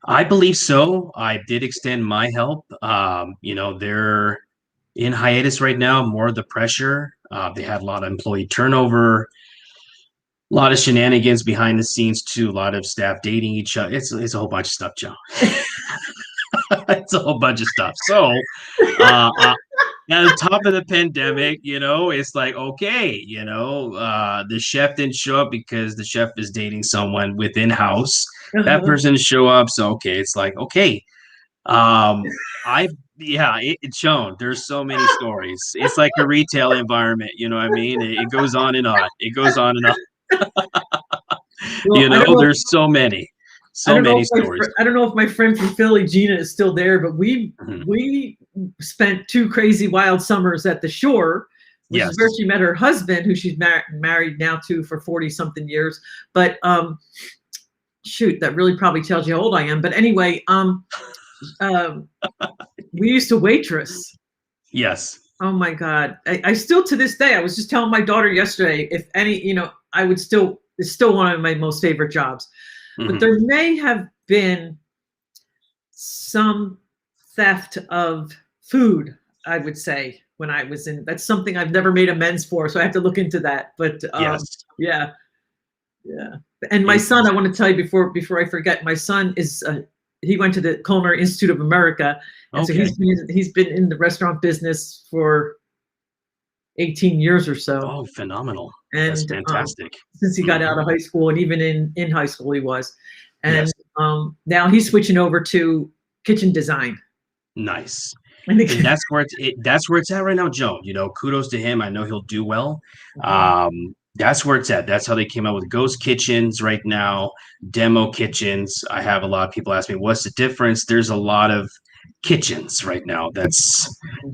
I believe so. I did extend my help. They're in hiatus right now, more of the pressure. They had a lot of employee turnover, a lot of shenanigans behind the scenes too, a lot of staff dating each other. It's a whole bunch of stuff, Joe. It's a whole bunch of stuff. So at the top of the pandemic, it's like, okay, the chef didn't show up because the chef is dating someone within house. That person didn't show up. So, okay, it's like, okay. It's shown. There's so many stories. It's like a retail environment. You know what I mean? It goes on and on. It goes on and on. Well, there's so many stories. I don't know if my friend from Philly, Gina, is still there, but we spent 2 crazy wild summers at the shore, which is where she met her husband, who she's married now to for 40 something years. But shoot, that really probably tells you how old I am. But anyway, we used to waitress. Yes. Oh my God. I still, to this day, I was just telling my daughter yesterday, if any, I would still, it's still one of my most favorite jobs. But there may have been some theft of food, I would say, when I was in. That's something I've never made amends for, so I have to look into that. But yeah. And my son, I want to tell you before I forget, my son is he went to the Culinary Institute of America, and so he's been in the restaurant business for 18 years or so. Oh, phenomenal. And that's fantastic. Since he got out of high school, and even in high school he was. And now he's switching over to kitchen design. Nice. And that's where it's at right now, Joan. Kudos to him. I know he'll do well. That's where it's at. That's how they came out with ghost kitchens right now, demo kitchens. I have a lot of people ask me, what's the difference? There's a lot of kitchens right now that's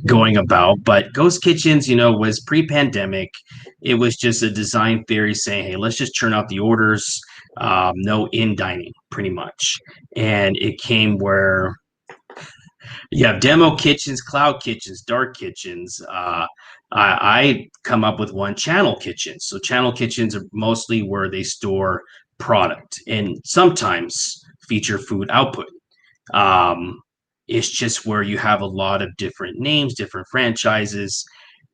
going about, but ghost kitchens, was pre-pandemic. It was just a design theory saying, hey, let's just churn out the orders, no in dining, pretty much. And it came where you have demo kitchens, cloud kitchens, dark kitchens. I come up with one, channel kitchens. So channel kitchens are mostly where they store product and sometimes feature food output. It's just where you have a lot of different names, different franchises,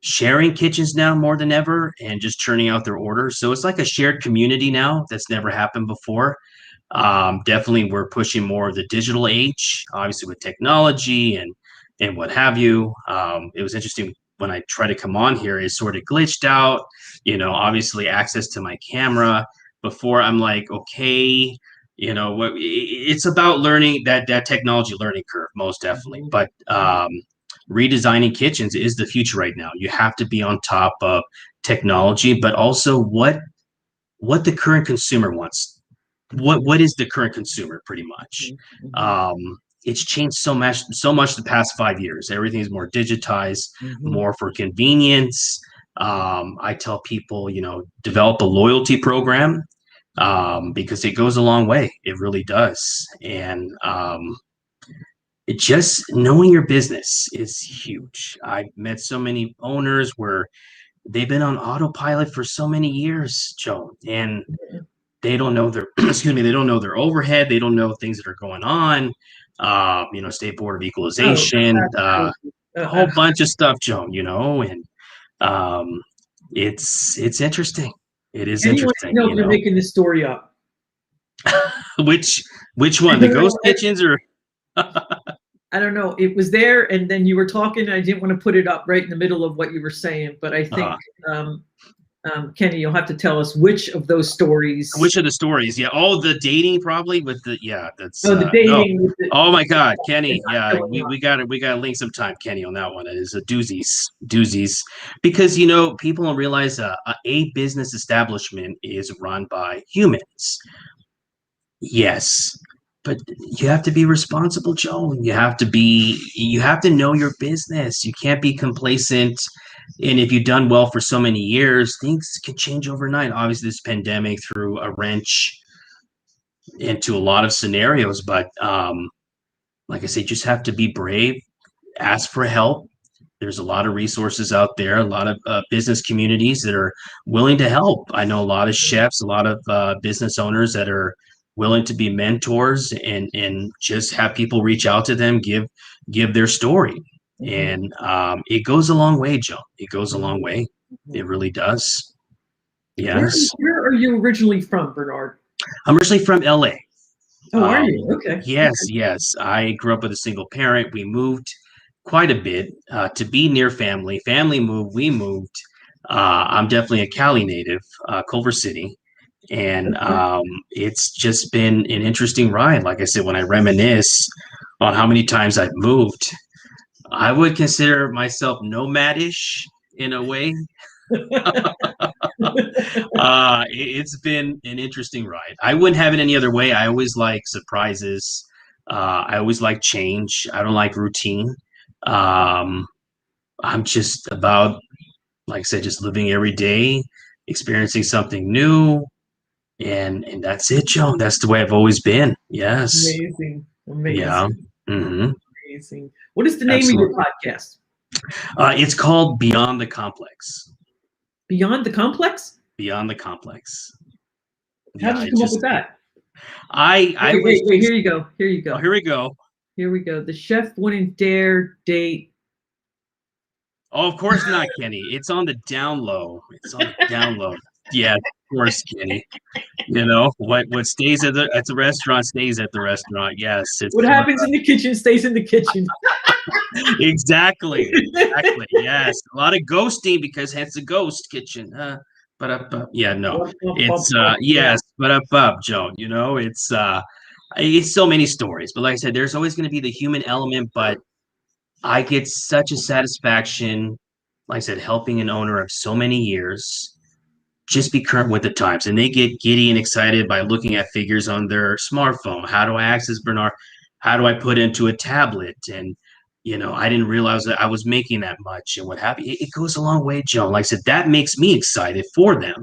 sharing kitchens now more than ever, and just churning out their orders. So it's like a shared community now that's never happened before. Definitely, we're pushing more of the digital age, obviously with technology and what have you. It was interesting when I tried to come on here, it sort of glitched out. Obviously access to my camera. Before, I'm like, okay. It's about learning that technology learning curve, most definitely. But redesigning kitchens is the future right now. You have to be on top of technology, but also what the current consumer wants. What is the current consumer, pretty much. It's changed so much the past 5 years. Everything is more digitized, more for convenience. I tell people, develop a loyalty program. Because it goes a long way. It really does. And just knowing your business is huge. I've met so many owners where they've been on autopilot for so many years, Joe, and they don't know their they don't know their overhead. They don't know things that are going on. State Board of Equalization, a whole bunch of stuff, Joe, and it's interesting. It is interesting. No, you're making this story up. Which one? The ghost kitchens or? I don't know. It was there, and then you were talking. And I didn't want to put it up right in the middle of what you were saying, but I think, Kenny, you'll have to tell us which of those stories. Which of the stories? Yeah. Oh, the dating probably with the That's. Oh, the dating. No. Oh my God, Kenny. Yeah, we got to link some time, Kenny, on that one. It is a doozies, because people don't realize a business establishment is run by humans. Yes. But you have to be responsible, Joe. You have to know your business. You can't be complacent. And if you've done well for so many years, things can change overnight. Obviously, this pandemic threw a wrench into a lot of scenarios. But like I say, just have to be brave. Ask for help. There's a lot of resources out there, a lot of business communities that are willing to help. I know a lot of chefs, a lot of business owners that are willing to be mentors and just have people reach out to them, give their story. And it goes a long way, Joe. It goes a long way. It really does. Yes. Where are you originally from, Bernard? I'm originally from LA. Oh, are you? Okay. Yes, yes. I grew up with a single parent. We moved quite a bit to be near family. Family moved, we moved. I'm definitely a Cali native, Culver City. And it's just been an interesting ride. Like I said, when I reminisce on how many times I've moved, I would consider myself nomadish in a way. It's been an interesting ride. I wouldn't have it any other way. I always like surprises. I always like change. I don't like routine. I'm just about, like I said, just living every day, experiencing something new, and that's it, Joe. That's the way I've always been. Yes. Amazing. Yeah. Mm-hmm. Amazing. What is the name of your podcast? It's called Beyond the Complex. Beyond the Complex? Beyond the Complex. How did you come up with that? Wait, here you go. Here you go. Oh, here we go. Here we go. The chef wouldn't dare date. Oh, of course not, Kenny. It's on the down low. It's on the down low. Yeah, of course, Kenny. You know what stays at the restaurant stays at the restaurant. Yes. What happens in the kitchen stays in the kitchen. Exactly. Yes. A lot of ghosting because hence the ghost kitchen. Yeah, no. It's yes, but up, Joe. You know, it's so many stories. But like I said, there's always going to be the human element, but I get such a satisfaction, like I said, helping an owner of so many years just be current with the times. And they get giddy and excited by looking at figures on their smartphone. How do I access Bernard? How do I put into a tablet? And, you know, I didn't realize that I was making that much and what have you. It goes a long way, Joan. Like I said, that makes me excited for them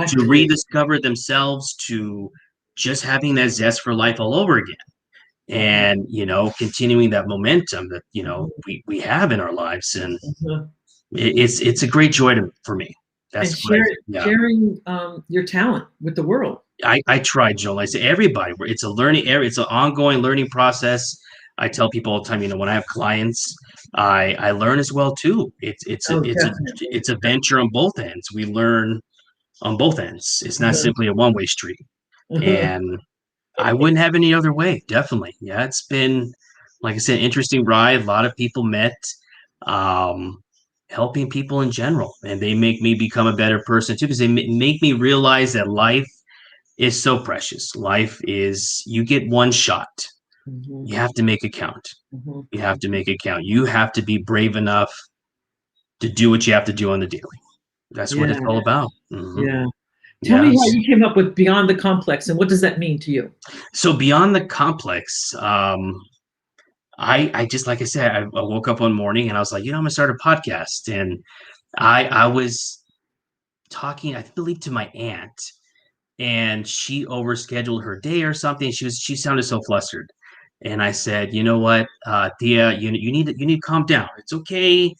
to rediscover themselves, to just having that zest for life all over again. And, you know, continuing that momentum that, you know, we have in our lives. And it's a great joy for me. That's sharing your talent with the world. I try, Joel. I say everybody. It's a learning area. It's an ongoing learning process. I tell people all the time. You know, when I have clients, I learn as well too. It's a venture on both ends. We learn on both ends. It's not simply a one-way street. And I wouldn't have any other way. Definitely, yeah. It's been, like I said, interesting ride. A lot of people met. Helping people in general, and they make me become a better person too, because they make me realize that life is so precious. Life is, you get one shot. You have to make it count. You have to make it count. You have to be brave enough to do what you have to do on the daily. That's what it's all about. Yeah. Tell me how you came up with Beyond the Complex, and what does that mean to you? So Beyond the Complex, I just, like I said, I woke up one morning and I was like, you know, I'm gonna start a podcast. And I was talking, I believe, to my aunt, and she overscheduled her day or something. She sounded so flustered. And I said, you know what, Thea, you need to calm down. It's okay.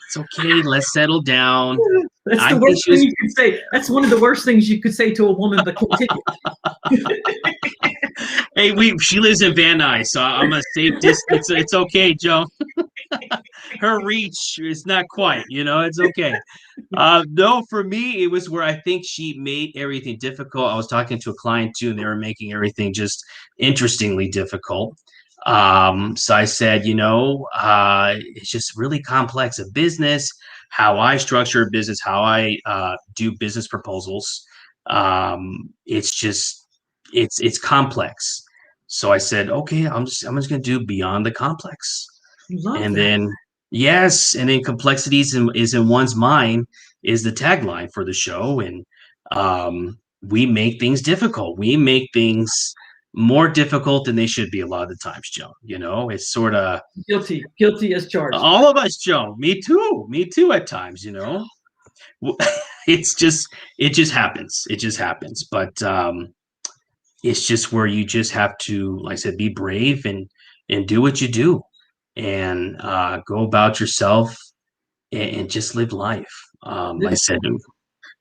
It's okay. Let's settle down. That's the worst thing you could say. That's one of the worst things you could say to a woman, but continue. Hey, she lives in Van Nuys, so I'm a safe distance. It's okay, Joe. Her reach is not quite, you know, it's okay. No, for me, it was where I think she made everything difficult. I was talking to a client too, and they were making everything just interestingly difficult. So I said, you know, it's just really complex. A business, how I structure a business, how I do business proposals. It's complex. So I said, okay, I'm just going to do Beyond the Complex. Then complexity is in one's mind is the tagline for the show. And we make things difficult. We make things more difficult than they should be a lot of the times, Joe. You know, it's sort of guilty as charged. All of us, Joe. Me too at times, you know. It just happens. But it's just where you just have to, like I said, be brave and do what you do, and go about yourself and just live life. Like I said,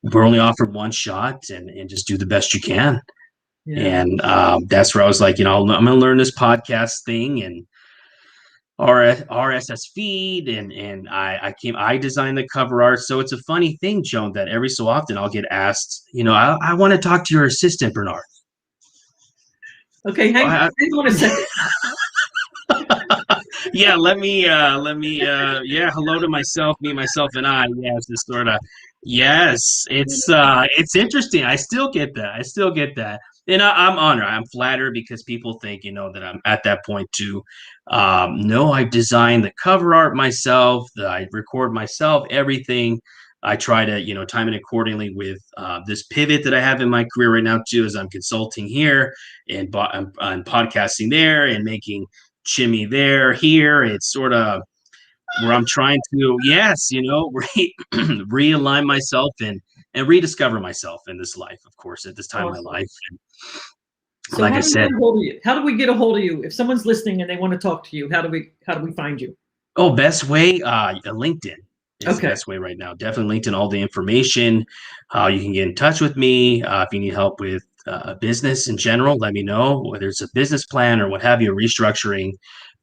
we're only offered one shot, and just do the best you can. Yeah. And that's where I was like, I'm going to learn this podcast thing and RSS feed, and I designed the cover art. So it's a funny thing, Joan, that every so often I'll get asked, I want to talk to your assistant, Bernard. Okay, hang on a second. Yeah, let me hello to myself, me, myself, and I. Yes, this sort of, yes, it's interesting. I still get that. And I'm honored. I'm flattered because people think, that I'm at that point too. No, I designed the cover art myself. I record myself, everything. I try to, time it accordingly with this pivot that I have in my career right now too, as I'm consulting here and I'm podcasting there and making Chimmy here. It's sort of where I'm trying to, realign myself and rediscover myself in this life, of course, at this time of my life. And so like I said, how do we get a hold of you? If someone's listening and they want to talk to you, how do we find you? Oh, best way, LinkedIn is the best way right now. Definitely LinkedIn, all the information. You can get in touch with me if you need help with business in general. Let me know, whether it's a business plan or what have you, restructuring.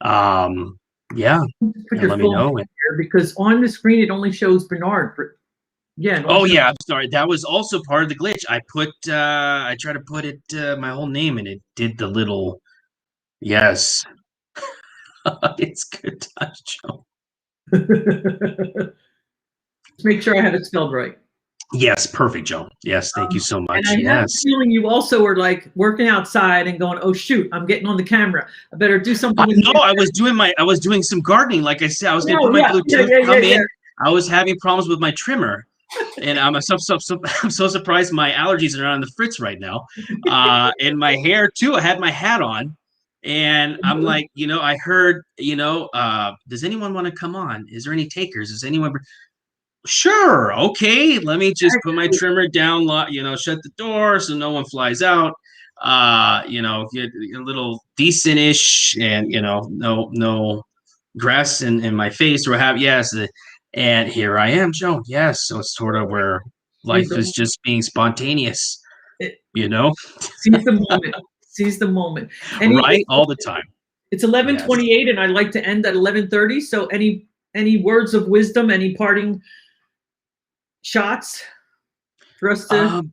Let me know. Because on the screen it only shows Bernard. Yeah. I'm sorry. That was also part of the glitch. I tried to put it my whole name, and it did the little. Yes. It's good touch, Joe. Let's make sure I have it spelled right. Yes, perfect, Joe. Yes, thank you so much. And I have a feeling you also were like working outside and going, "Oh shoot, I'm getting on the camera. I better do something." I was doing some gardening. Like I said, I was going to put my Bluetooth come in. I was having problems with my trimmer, and I'm so surprised my allergies are not on the fritz right now. And my hair too. I had my hat on. And I'm like, I heard, does anyone want to come on? Is there any takers? Is anyone? Sure. Okay. Let me just put my trimmer down, shut the door so no one flies out. Get a little decent-ish and, no grass in my face or have, yes. And here I am, Joe. Yes. So it's sort of where life is just being spontaneous, Seize the moment. Right. All the time. It's 11:28 and I'd like to end at 11:30. So any words of wisdom, any parting shots for us to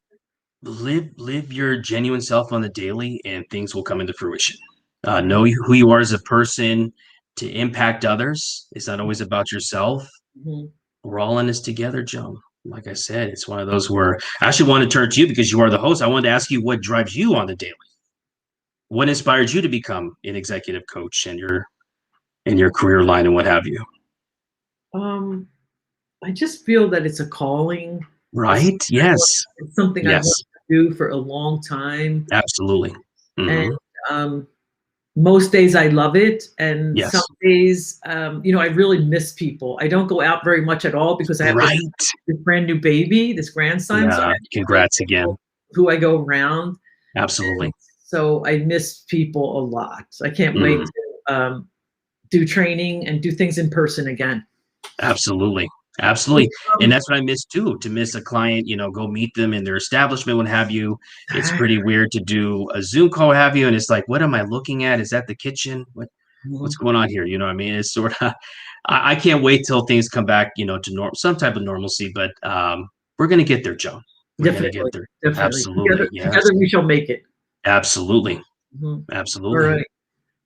live your genuine self on the daily, and things will come into fruition. Know who you are as a person to impact others. It's not always about yourself. Mm-hmm. We're all in this together, Joe. Like I said, it's one of those where I actually want to turn to you because you are the host. I wanted to ask you what drives you on the daily. What inspired you to become an executive coach in your career line and what have you? I just feel that it's a calling. Right. Yes. It's something I want to do for a long time. Absolutely. Mm-hmm. And most days I love it. And some days, I really miss people. I don't go out very much at all because I have this brand new baby, this grandson. Yeah. So Congrats again. Who I go around. Absolutely. And so I miss people a lot. I can't wait to do training and do things in person again. Absolutely. And that's what I miss too, to miss a client, go meet them in their establishment, what have you. It's pretty weird to do a Zoom call, what have you. And it's like, what am I looking at? Is that the kitchen? What's going on here? You know what I mean? It's sort of, I can't wait till things come back, to some type of normalcy, but we're going to get there, Joe. We're going to get there. Definitely. Absolutely. Together we shall make it. Absolutely. Mm-hmm. Absolutely. All right.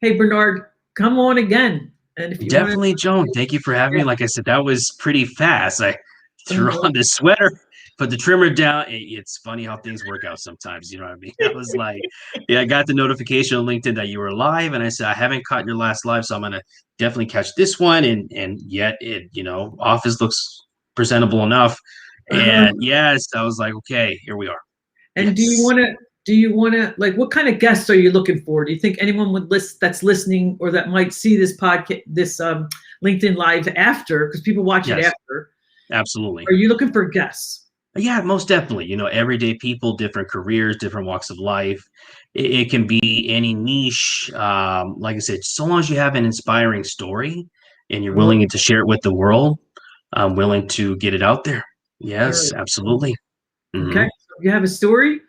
Hey, Bernard, come on again. And if you definitely, Joan, thank you for having me. Like I said, that was pretty fast. I threw on the sweater, put the trimmer down. It's funny how things work out sometimes. You know what I mean? I was like, I got the notification on LinkedIn that you were live, and I said I haven't caught your last live, so I'm gonna definitely catch this one. And yet, office looks presentable enough. And yes, I was like, okay, here we are. And do you want to like, what kind of guests are you looking for? Do you think anyone that's listening or that might see this podcast, this LinkedIn live after, because people watch it after? Absolutely. Are you looking for guests? Yeah, most definitely. Everyday people, different careers, different walks of life. It can be any niche. Like I said, so long as you have an inspiring story and you're willing to share it with the world, I'm willing to get it out there. Yes, absolutely. Mm-hmm. Okay. So you have a story?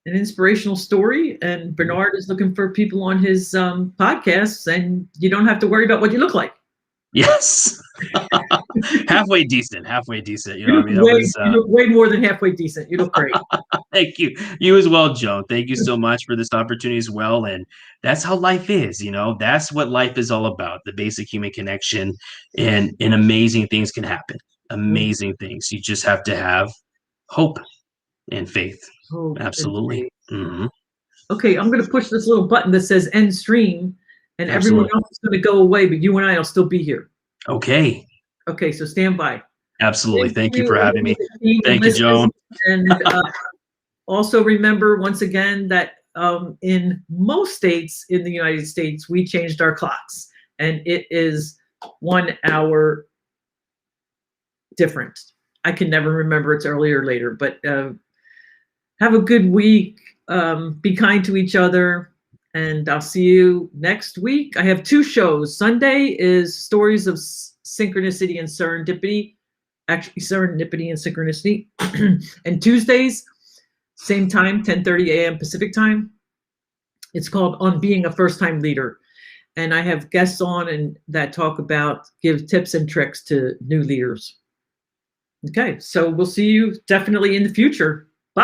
an inspirational story, and Bernard is looking for people on his podcasts, and you don't have to worry about what you look like. Yes. halfway decent. You know, You look way more than halfway decent. You look great. Thank you. You as well, Joan. Thank you so much for this opportunity as well. And that's how life is, you know, that's what life is all about, the basic human connection, and amazing things can happen. Amazing things. You just have to have hope and faith. Hope Absolutely. and faith. Okay, I'm going to push this little button that says end stream, and everyone else is going to go away, but you and I will still be here. Okay. Okay, so stand by. Absolutely. Thank you for having me. Thank you, Joan. And also remember, once again, that in most states in the United States, we changed our clocks, and it is 1 hour different. I can never remember it's earlier or later, but have a good week. Be kind to each other, and I'll see you next week. I have 2 shows. Sunday is Stories of Synchronicity and Serendipity. Actually, Serendipity and Synchronicity. And Tuesdays, same time, 10:30 a.m. Pacific time. It's called On Being a First-Time Leader. And I have guests on and that talk about, give tips and tricks to new leaders. Okay, so we'll see you definitely in the future.